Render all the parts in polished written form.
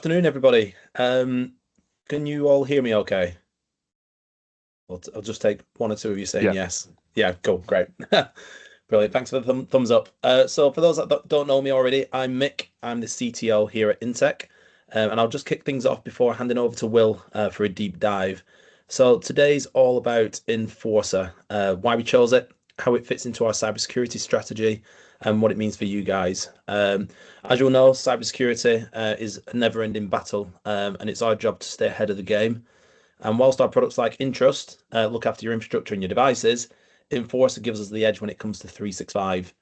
Afternoon, everybody. Can you all hear me okay? I'll just take one or two of you saying Yeah. yes. Yeah, cool, great. Brilliant. Thanks for the thumbs up. So for those that don't know me already, I'm Mick. I'm the CTO here at inTEC. And I'll just kick things off before handing over to Will for a deep dive. So today's all about Enforcer, why we chose it, how it fits into our cybersecurity strategy, and what it means for you guys. As you'll know, cybersecurity is a never-ending battle, and it's our job to stay ahead of the game. And whilst our products like Intrust look after your infrastructure and your devices, Enforcer gives us the edge when it comes to 365.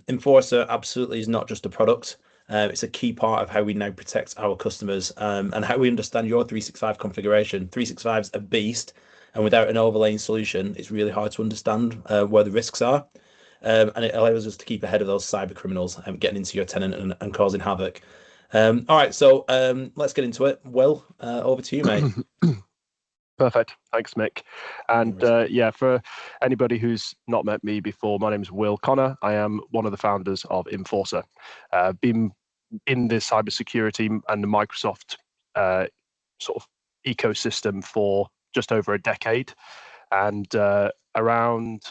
Enforcer absolutely is not just a product. It's a key part of how we now protect our customers and how we understand your 365 configuration. 365 is a beast, and without an overlaying solution, it's really hard to understand where the risks are. And it allows us to keep ahead of those cyber criminals getting into your tenant and causing havoc. All right, so let's get into it. Will, over to you, mate. Perfect. Thanks, Mick. And yeah, for anybody who's not met me before, my name is Will Connor. I am one of the founders of Inforcer. Been in the cybersecurity and the Microsoft sort of ecosystem for just over a decade. And around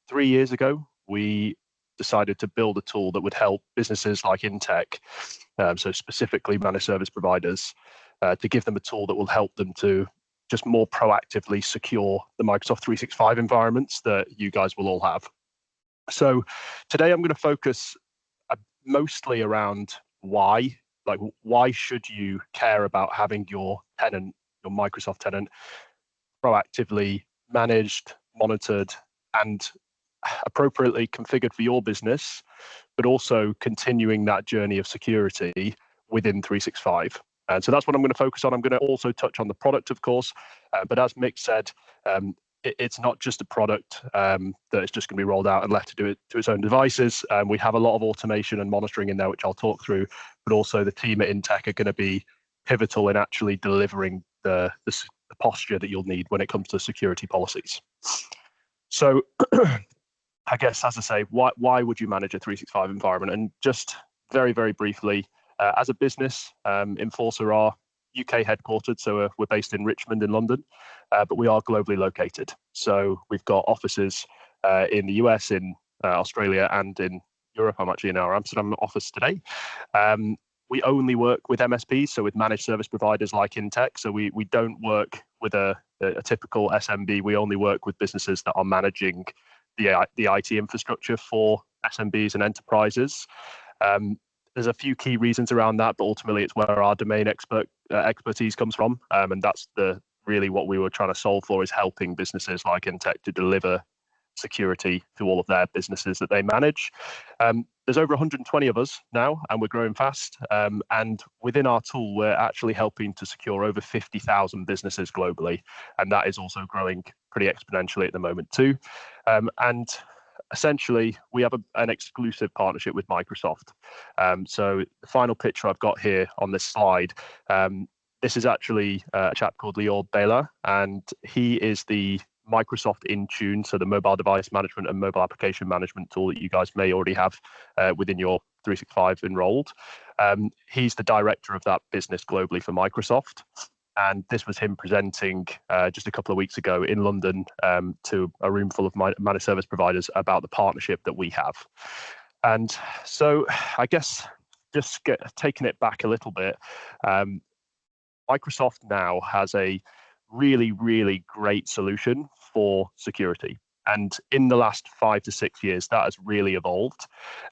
3 years ago, we decided to build a tool that would help businesses like inTEC, so specifically managed service providers, to give them a tool that will help them to just more proactively secure the Microsoft 365 environments that you guys will all have. So today I'm going to focus mostly around why should you care about having your tenant, your Microsoft tenant, proactively managed, monitored, and appropriately configured for your business, but also continuing that journey of security within 365. And so that's what I'm going to focus on. I'm going to also touch on the product, of course, but as Mick said, it's not just a product that is just going to be rolled out and left to do it to its own devices. We have a lot of automation and monitoring in there, which I'll talk through, but also the team at inTEC are going to be pivotal in actually delivering the posture that you'll need when it comes to security policies. So I guess, as I say, why would you manage a 365 environment? And just very, very briefly, as a business, Enforcer are UK headquartered, so we're based in Richmond in London, but we are globally located. So we've got offices in the US, in Australia, and in Europe. I'm actually in our Amsterdam office today. We only work with MSPs, so with managed service providers like inTEC. So we don't work with a typical SMB. We only work with businesses that are managing the IT infrastructure for SMBs and enterprises. There's a few key reasons around that, but ultimately it's where our domain expertise comes from, and that's really what we were trying to solve for, is helping businesses like inTEC to deliver security to all of their businesses that they manage. There's over 120 of us now, and we're growing fast. And within our tool, we're actually helping to secure over 50,000 businesses globally, and that is also growing pretty exponentially at the moment too. And essentially, we have an exclusive partnership with Microsoft. So the final picture I've got here on this slide, this is actually a chap called Lior Bela, and he is the Microsoft Intune, so the mobile device management and mobile application management tool that you guys may already have within your 365 enrolled. He's the director of that business globally for Microsoft. And this was him presenting just a couple of weeks ago in London to a room full of managed service providers about the partnership that we have. And so I guess just taking it back a little bit, Microsoft now has a really, really great solution for security. And in the last 5 to 6 years, that has really evolved.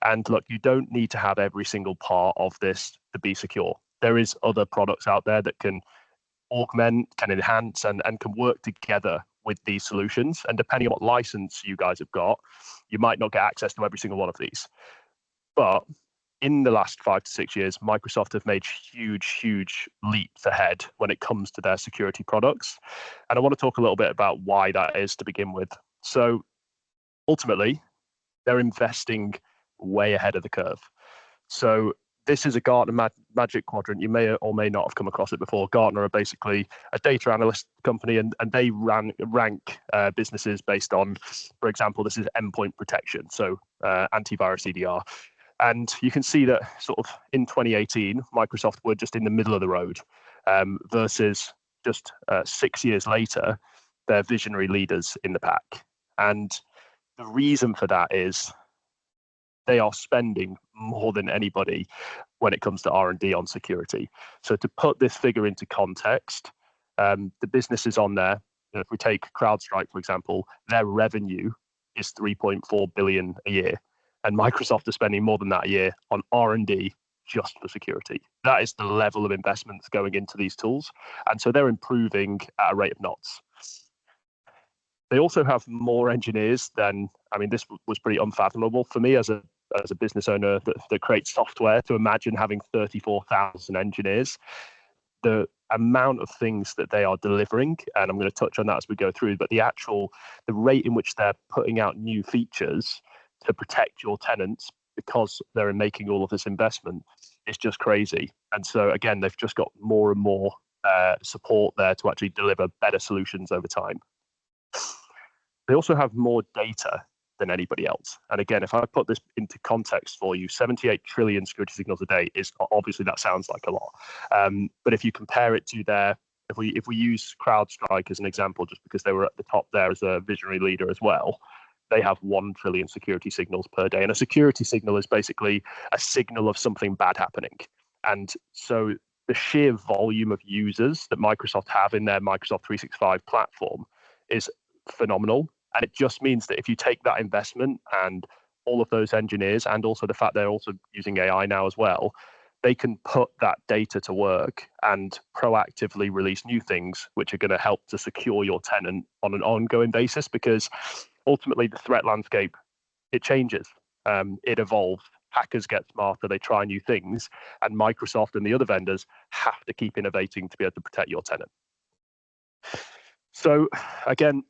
And look, you don't need to have every single part of this to be secure. There is other products out there that can augment, can enhance, and can work together with these solutions. And depending on what license you guys have got, you might not get access to every single one of these. But in the last 5 to 6 years, Microsoft have made huge leaps ahead when it comes to their security products. And I want to talk a little bit about why that is to begin with. So ultimately, they're investing way ahead of the curve. So this is a Gartner Magic Quadrant. You may or may not have come across it before. Gartner are basically a data analyst company, and they rank businesses based on, for example, this is endpoint protection, so antivirus EDR. And you can see that sort of in 2018, Microsoft were just in the middle of the road, versus just 6 years later, they're visionary leaders in the pack. And the reason for that is they are spending more than anybody when it comes to R&D on security. So to put this figure into context, the businesses on there, if we take CrowdStrike, for example, their revenue is 3.4 billion a year. And Microsoft are spending more than that a year on R&D just for security. That is the level of investments going into these tools. And so they're improving at a rate of knots. They also have more engineers than, I mean, this was pretty unfathomable for me as a business owner that creates software, to imagine having 34,000 engineers. The amount of things that they are delivering, and I'm going to touch on that as we go through, but the rate in which they're putting out new features to protect your tenants because they're making all of this investment is just crazy. And so again, they've just got more and more support there to actually deliver better solutions over time. They also have more data than anybody else. And again, if I put this into context for you, 78 trillion security signals a day is obviously, that sounds like a lot. But if you compare it to if we use CrowdStrike as an example, just because they were at the top there as a visionary leader as well, they have 1 trillion security signals per day. And a security signal is basically a signal of something bad happening. And so the sheer volume of users that Microsoft have in their Microsoft 365 platform is phenomenal. And it just means that if you take that investment and all of those engineers, and also the fact they're also using AI now as well, they can put that data to work and proactively release new things which are going to help to secure your tenant on an ongoing basis, because ultimately the threat landscape, it changes, it evolves. Hackers get smarter, they try new things, and Microsoft and the other vendors have to keep innovating to be able to protect your tenant. So again,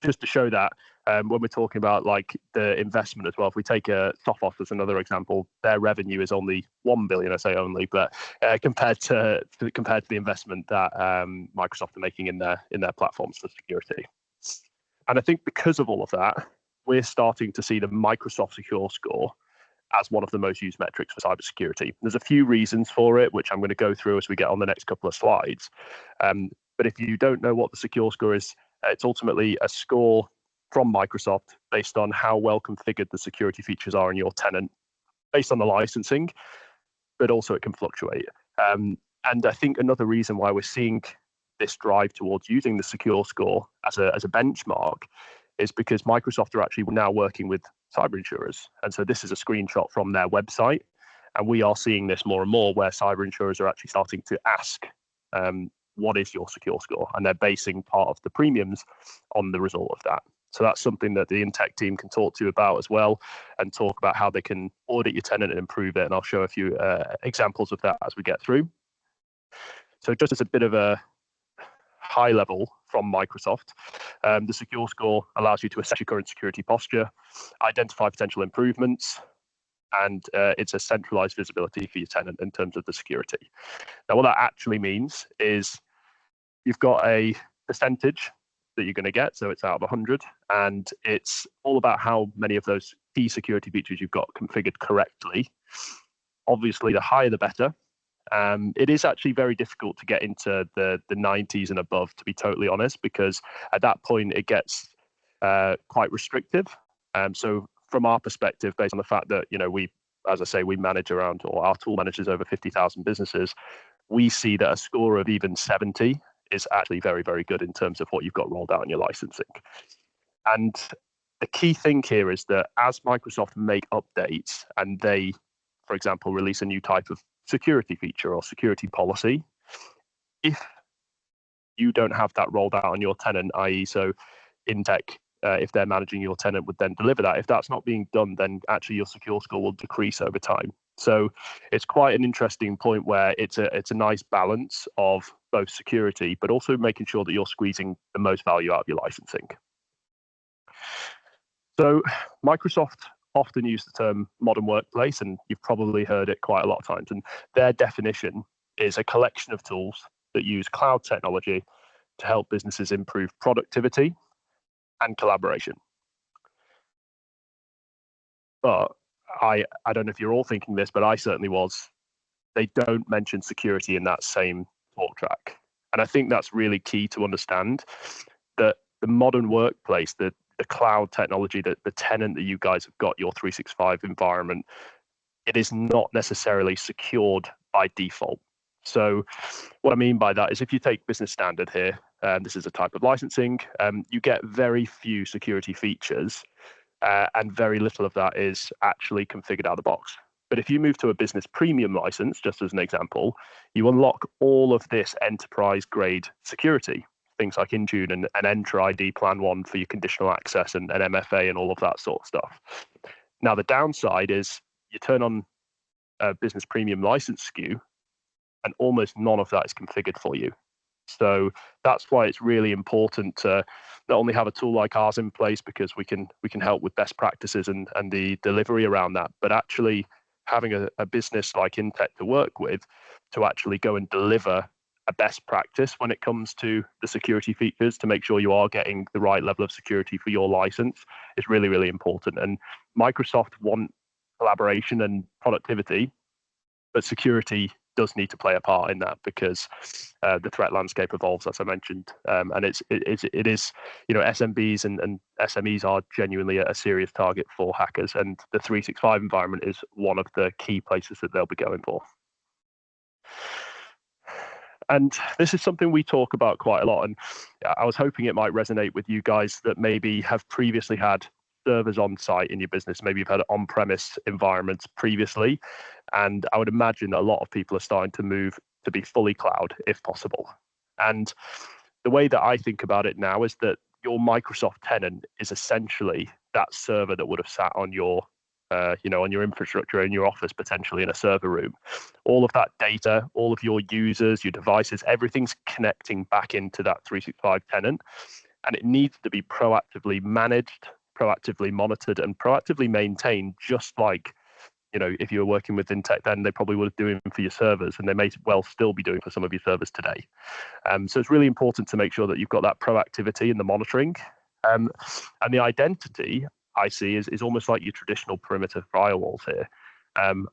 just to show that, when we're talking about like the investment as well, if we take Sophos as another example, their revenue is only 1 billion. I say only, but compared to the investment that Microsoft are making in their platforms for security. And I think because of all of that, we're starting to see the Microsoft Secure Score as one of the most used metrics for cybersecurity. There's a few reasons for it, which I'm going to go through as we get on the next couple of slides. But if you don't know what the Secure Score is, it's ultimately a score from Microsoft based on how well configured the security features are in your tenant, based on the licensing, but also it can fluctuate. And I think another reason why we're seeing this drive towards using the Secure Score as a benchmark is because Microsoft are actually now working with cyber insurers. And so this is a screenshot from their website. And we are seeing this more and more where cyber insurers are actually starting to ask, what is your Secure Score? And they're basing part of the premiums on the result of that. So that's something that the inTEC team can talk to you about as well, and talk about how they can audit your tenant and improve it. And I'll show a few examples of that as we get through. So just as a bit of a high level from Microsoft, the Secure Score allows you to assess your current security posture, identify potential improvements, and it's a centralized visibility for your tenant in terms of the security. Now, what that actually means is you've got a percentage that you're going to get, so it's out of 100, and it's all about how many of those key security features you've got configured correctly. Obviously, the higher the better. It is actually very difficult to get into the 90s and above, to be totally honest, because at that point it gets quite restrictive. So from our perspective, based on the fact that, we, as I say, we manage around, or our tool manages over 50,000 businesses, we see that a score of even 70 is actually very, very good in terms of what you've got rolled out in your licensing. And the key thing here is that as Microsoft make updates and they, for example, release a new type of security feature or security policy, if you don't have that rolled out on your tenant, i.e. so inTEC, if they're managing your tenant, would then deliver that. If that's not being done, then actually your Secure Score will decrease over time. So it's quite an interesting point where it's a nice balance of both security, but also making sure that you're squeezing the most value out of your licensing. So Microsoft often use the term modern workplace, and you've probably heard it quite a lot of times. And their definition is a collection of tools that use cloud technology to help businesses improve productivity and collaboration. But I don't know if you're all thinking this, but I certainly was. They don't mention security in that same talk track. And I think that's really key to understand, that the modern workplace, the cloud technology, the tenant that you guys have got, your 365 environment, it is not necessarily secured by default. So what I mean by that is, if you take business standard here, this is a type of licensing, you get very few security features, and very little of that is actually configured out of the box. But if you move to a business premium license, just as an example, you unlock all of this enterprise grade security, things like Intune and Entra ID Plan 1 for your conditional access and MFA and all of that sort of stuff. Now, the downside is you turn on a business premium license SKU and almost none of that is configured for you. So that's why it's really important to not only have a tool like ours in place, because we can help with best practices and the delivery around that, but actually having a business like inTEC to work with to actually go and deliver a best practice when it comes to the security features, to make sure you are getting the right level of security for your license, is really, really important. And Microsoft want collaboration and productivity, but security does need to play a part in that, because the threat landscape evolves, as I mentioned, and it is, SMBs and SMEs are genuinely a serious target for hackers, and the 365 environment is one of the key places that they'll be going for. And this is something we talk about quite a lot, and I was hoping it might resonate with you guys that maybe have previously had servers on site in your business. Maybe you've had on-premise environments previously, and I would imagine that a lot of people are starting to move to be fully cloud if possible. And the way that I think about it now is that your Microsoft tenant is essentially that server that would have sat on your on your infrastructure in your office, potentially in a server room. All of that data, all of your users, your devices, everything's connecting back into that 365 tenant, and it needs to be proactively managed, proactively monitored, and proactively maintained, just like, if you were working with inTEC, then they probably would have doing for your servers, and they may well still be doing for some of your servers today. So it's really important to make sure that you've got that proactivity in the monitoring. And the identity, I see, is almost like your traditional perimeter firewalls here.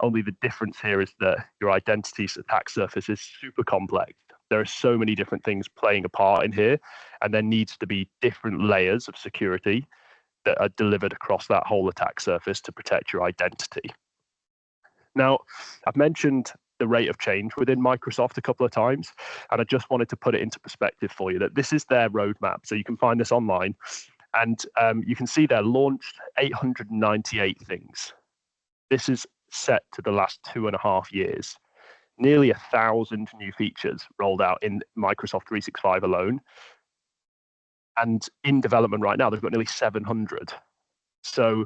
Only the difference here is that your identity's attack surface is super complex. There are so many different things playing a part in here, and there needs to be different layers of security that are delivered across that whole attack surface to protect your identity. Now, I've mentioned the rate of change within Microsoft a couple of times, and I just wanted to put it into perspective for you that this is their roadmap. So you can find this online, and you can see they're launched 898 things. This is set to the last 2.5 years. Nearly 1,000 new features rolled out in Microsoft 365 alone. And in development right now, they've got nearly 700. So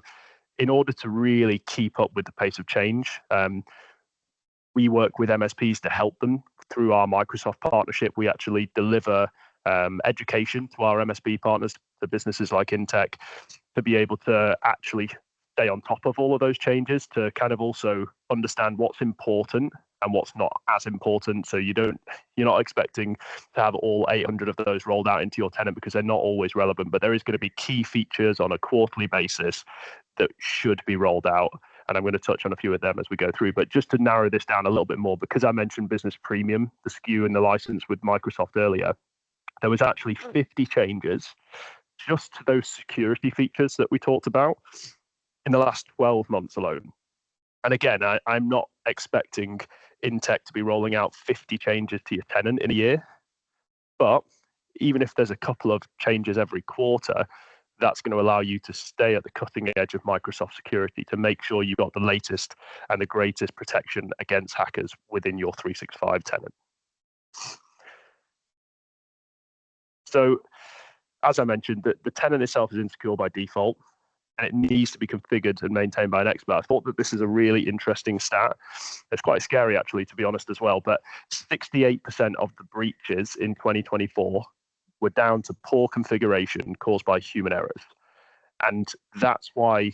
in order to really keep up with the pace of change, we work with MSPs to help them through our Microsoft partnership. We actually deliver education to our MSP partners, the businesses like inTEC, to be able to actually stay on top of all of those changes, to kind of also understand what's important and what's not as important. So you're not expecting to have all 800 of those rolled out into your tenant, because they're not always relevant, but there is going to be key features on a quarterly basis that should be rolled out. And I'm going to touch on a few of them as we go through. But just to narrow this down a little bit more, because I mentioned business premium, the SKU and the license with Microsoft earlier, there was actually 50 changes just to those security features that we talked about in the last 12 months alone. And again, I'm not expecting inTEC to be rolling out 50 changes to your tenant in a year. But even if there's a couple of changes every quarter, that's going to allow you to stay at the cutting edge of Microsoft security, to make sure you've got the latest and the greatest protection against hackers within your 365 tenant. So, as I mentioned, the tenant itself is insecure by default, and it needs to be configured and maintained by an expert. I thought that this is a really interesting stat. It's quite scary, actually, to be honest, as well. But 68% of the breaches in 2024 were down to poor configuration caused by human errors. And that's why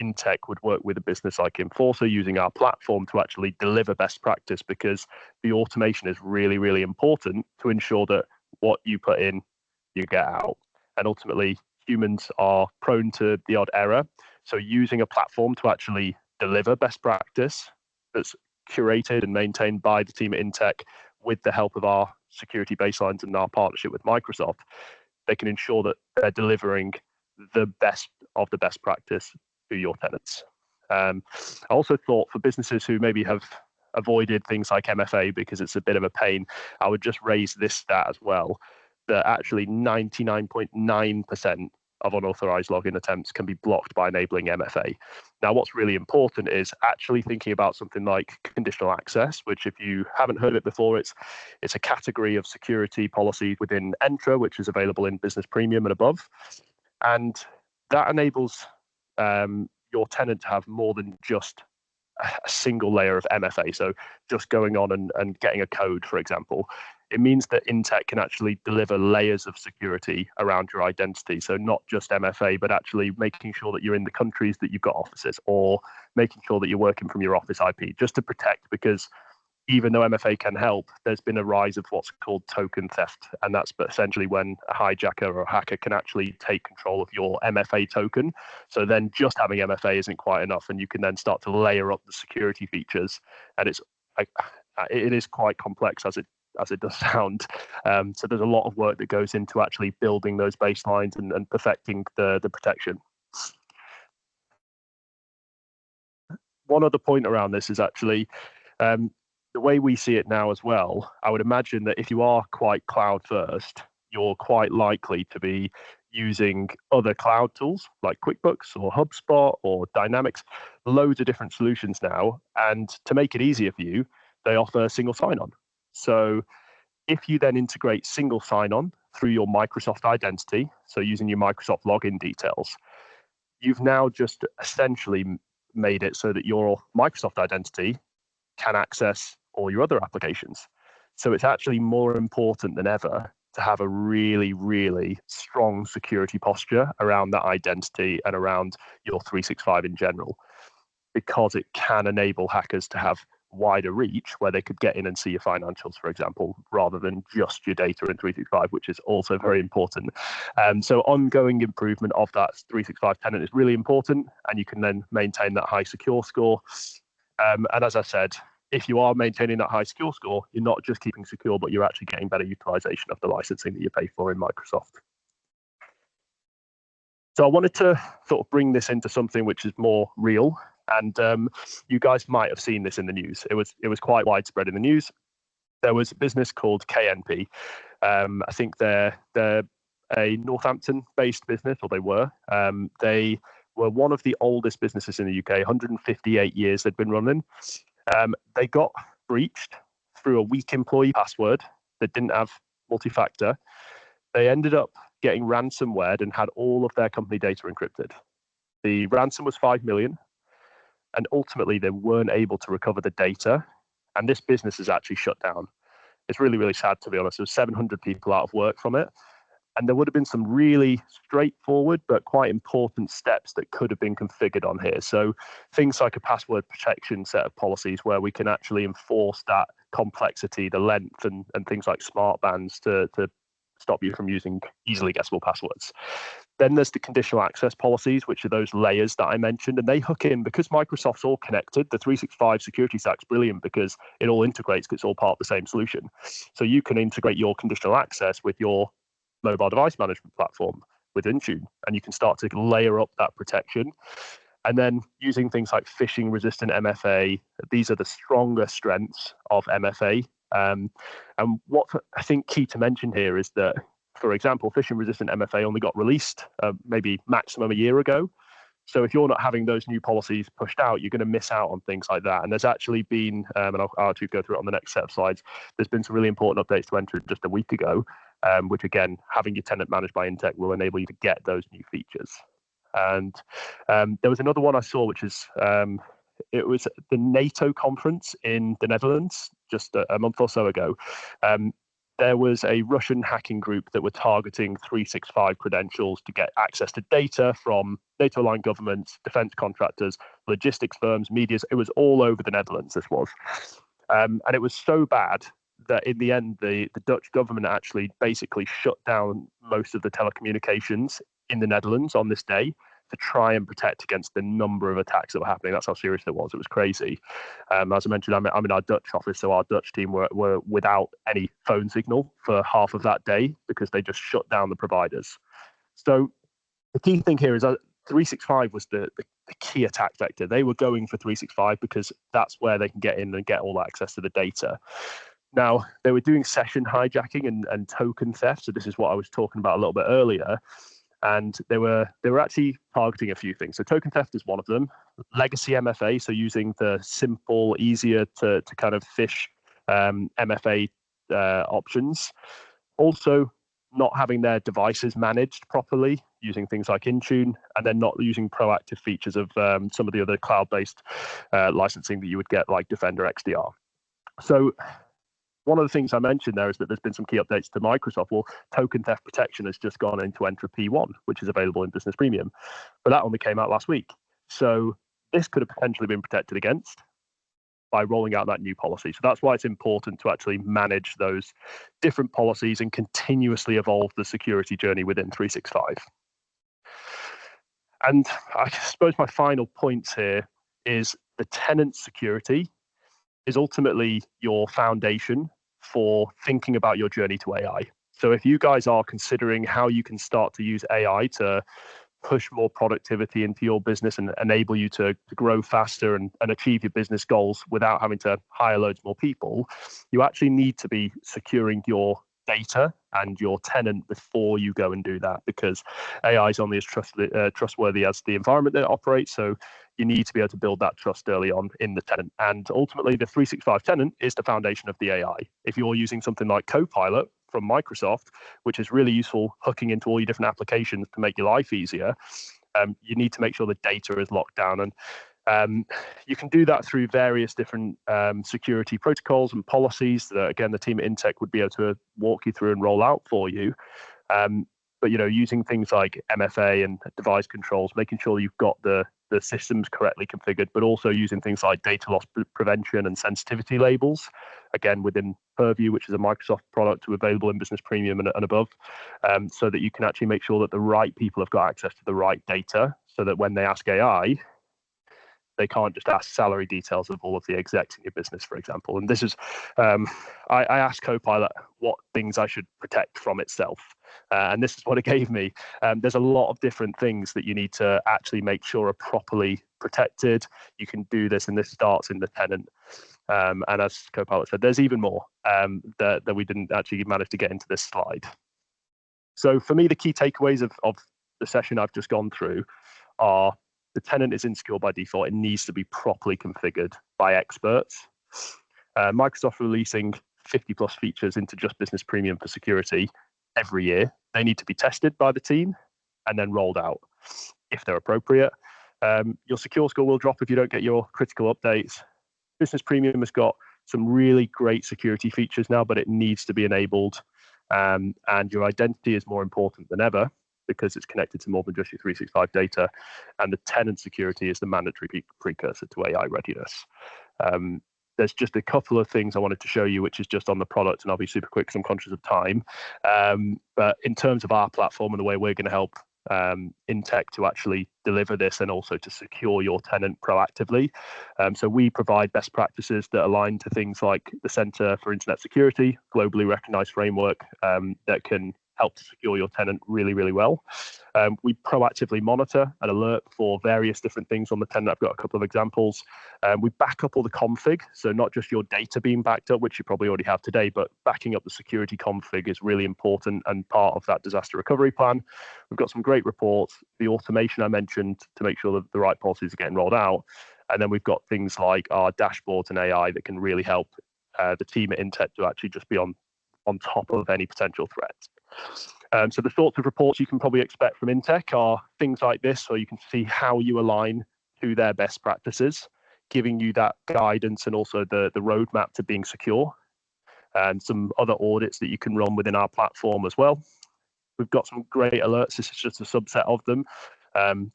inTEC would work with a business like Inforcer, using our platform to actually deliver best practice, because the automation is really, really important to ensure that what you put in, you get out. And ultimately, humans are prone to the odd error. So using a platform to actually deliver best practice that's curated and maintained by the team at inTEC with the help of our security baselines and our partnership with Microsoft, they can ensure that they're delivering the best of the best practice to your tenants. I also thought for businesses who maybe have avoided things like MFA because it's a bit of a pain, I would just raise this stat as well, that actually 99.9% of unauthorized login attempts can be blocked by enabling MFA. Now, what's really important is actually thinking about something like conditional access, which if you haven't heard of it before, it's a category of security policy within Entra, which is available in Business Premium and above. And that enables your tenant to have more than just a single layer of MFA. So just going on and getting a code, for example. It means that inTEC can actually deliver layers of security around your identity. So not just MFA, but actually making sure that you're in the countries that you've got offices, or making sure that you're working from your office IP, just to protect, because even though MFA can help, there's been a rise of what's called token theft. And that's essentially when a hijacker or a hacker can actually take control of your MFA token. So then just having MFA isn't quite enough, and you can then start to layer up the security features. And it is quite complex as it does sound. So there's a lot of work that goes into actually building those baselines and perfecting the protection. One other point around this is actually the way we see it now as well. I would imagine that if you are quite cloud first, you're quite likely to be using other cloud tools like QuickBooks or HubSpot or Dynamics, loads of different solutions now. And to make it easier for you, they offer single sign-on. So if you then integrate single sign-on through your Microsoft identity, so using your Microsoft login details, you've now just essentially made it so that your Microsoft identity can access all your other applications. So it's actually more important than ever to have a really, really strong security posture around that identity and around your 365 in general, because it can enable hackers to have wider reach where they could get in and see your financials, for example, rather than just your data in 365, which is also very important. So ongoing improvement of that 365 tenant is really important, and you can then maintain that high secure score. And as I said, if you are maintaining that high secure score, you're not just keeping secure, but you're actually getting better utilization of the licensing that you pay for in Microsoft. So I wanted to sort of bring this into something which is more real. And you guys might have seen this in the news. It was quite widespread in the news. There was a business called KNP. I think they're a Northampton-based business, or they were. They were one of the oldest businesses in the UK, 158 years they'd been running. They got breached through a weak employee password that didn't have multi-factor. They ended up getting ransomware and had all of their company data encrypted. The ransom was 5 million, and ultimately they weren't able to recover the data, and this business is actually shut down. It's really, really sad, to be honest. There was 700 people out of work from it. And there would have been some really straightforward but quite important steps that could have been configured on here. So things like a password protection set of policies where we can actually enforce that complexity, the length, and things like smart bands to stop you from using easily guessable passwords. Then there's the conditional access policies, which are those layers that I mentioned, and they hook in because Microsoft's all connected. The 365 security stack's brilliant because it all integrates, because it's all part of the same solution. So you can integrate your conditional access with your mobile device management platform with Intune, and you can start to layer up that protection. And then using things like phishing resistant MFA, these are the stronger strengths of MFA. And what I think key to mention here is that, for example, phishing resistant MFA only got released maybe maximum a year ago. So if you're not having those new policies pushed out, you're going to miss out on things like that. And there's actually been, and I'll actually go through it on the next set of slides, there's been some really important updates to Enter just a week ago, which again, having your tenant managed by inTEC will enable you to get those new features. And there was another one I saw, which is, it was the NATO conference in the Netherlands just a month or so ago. There was a Russian hacking group that were targeting 365 credentials to get access to data from NATO-aligned governments, defense contractors, logistics firms, medias. It was all over the Netherlands, this was. And it was so bad that in the end, the Dutch government actually basically shut down most of the telecommunications in the Netherlands on this day to try and protect against the number of attacks that were happening. That's how serious it was. It was crazy. As I mentioned, I'm in our Dutch office, so our Dutch team were without any phone signal for half of that day because they just shut down the providers. So the key thing here is that 365 was the key attack vector. They were going for 365 because that's where they can get in and get all access to the data. Now, they were doing session hijacking and token theft. So this is what I was talking about a little bit earlier. And they were actually targeting a few things. So token theft is one of them. Legacy MFA, so using the simple, easier to kind of phish MFA options. Also, not having their devices managed properly, using things like Intune, and then not using proactive features of some of the other cloud-based licensing that you would get, like Defender XDR. So one of the things I mentioned there is that there's been some key updates to Microsoft. Well, token theft protection has just gone into Entra P1, which is available in Business Premium, but that only came out last week. So this could have potentially been protected against by rolling out that new policy. So that's why it's important to actually manage those different policies and continuously evolve the security journey within 365. And I suppose my final point here is the tenant security is ultimately your foundation for thinking about your journey to AI. So if you guys are considering how you can start to use AI to push more productivity into your business and enable you to grow faster and achieve your business goals without having to hire loads more people, you actually need to be securing your data and your tenant before you go and do that, because AI is only as trustworthy as the environment that it operates. So you need to be able to build that trust early on in the tenant. And ultimately, the 365 tenant is the foundation of the AI. If you're using something like Copilot from Microsoft, which is really useful hooking into all your different applications to make your life easier, you need to make sure the data is locked down. And you can do that through various different security protocols and policies that, again, the team at inTEC would be able to walk you through and roll out for you. But using things like MFA and device controls, making sure you've got the systems correctly configured, but also using things like data loss prevention and sensitivity labels, again within Purview, which is a Microsoft product, available in Business Premium and above, so that you can actually make sure that the right people have got access to the right data, so that when they ask AI, they can't just ask salary details of all of the execs in your business, for example. And this is, I asked Copilot what things I should protect from itself. And this is what it gave me. There's a lot of different things that you need to actually make sure are properly protected. You can do this, and this starts in the tenant. And as Copilot said, there's even more that we didn't actually manage to get into this slide. So for me, the key takeaways of the session I've just gone through are: the tenant is insecure by default. It needs to be properly configured by experts. Microsoft releasing 50 plus features into just Business Premium for security every year. They need to be tested by the team and then rolled out if they're appropriate. Your secure score will drop if you don't get your critical updates. Business Premium has got some really great security features now, but it needs to be enabled. And your identity is more important than ever, because it's connected to more than just your 365 data, and the tenant security is the mandatory precursor to AI readiness. There's just a couple of things I wanted to show you, which is just on the product, and I'll be super quick because I'm conscious of time. But in terms of our platform and the way we're going to help inTEC to actually deliver this and also to secure your tenant proactively. So we provide best practices that align to things like the Center for Internet Security, globally recognized framework that can help to secure your tenant really, really well. We proactively monitor and alert for various different things on the tenant. I've got a couple of examples. We back up all the config, so not just your data being backed up, which you probably already have today, but backing up the security config is really important and part of that disaster recovery plan. We've got some great reports, the automation I mentioned to make sure that the right policies are getting rolled out. And then we've got things like our dashboards and AI that can really help the team at inTEC to actually just be on top of any potential threats. So the sorts of reports you can probably expect from inTEC are things like this, so you can see how you align to their best practices, giving you that guidance and also the roadmap to being secure, and some other audits that you can run within our platform as well. We've got some great alerts. This is just a subset of them.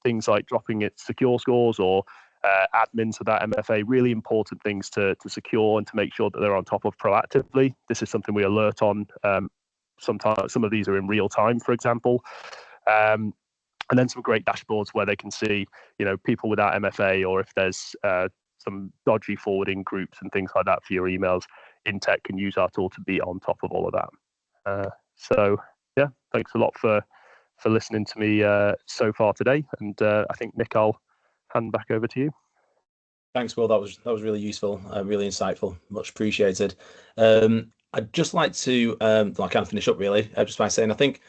Things like dropping its secure scores or admins for that MFA, really important things to secure and to make sure that they're on top of proactively. This is something we alert on. Sometimes some of these are in real time, for example. and then some great dashboards where they can see, people without MFA, or if there's some dodgy forwarding groups and things like that for your emails. inTEC can use our tool to be on top of all of that. So yeah, thanks a lot for listening to me so far today. And I think, Mick, I'll hand back over to you. Thanks, Will. That was really useful, really insightful. Much appreciated. I'd just like to kind of finish up really, just by saying I think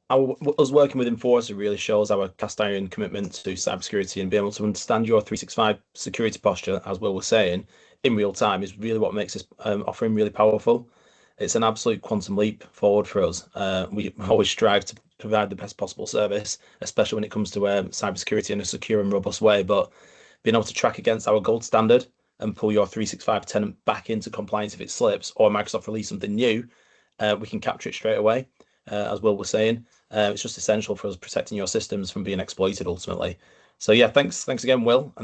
us working with Inforcer really shows our cast iron commitment to cybersecurity, and being able to understand your 365 security posture, as Will was saying, in real time is really what makes this offering really powerful. It's an absolute quantum leap forward for us. We always strive to provide the best possible service, especially when it comes to cybersecurity in a secure and robust way. But being able to track against our gold standard and pull your 365 tenant back into compliance if it slips, or Microsoft release something new, we can capture it straight away, as Will was saying. It's just essential for us protecting your systems from being exploited ultimately. So yeah, thanks again, Will. And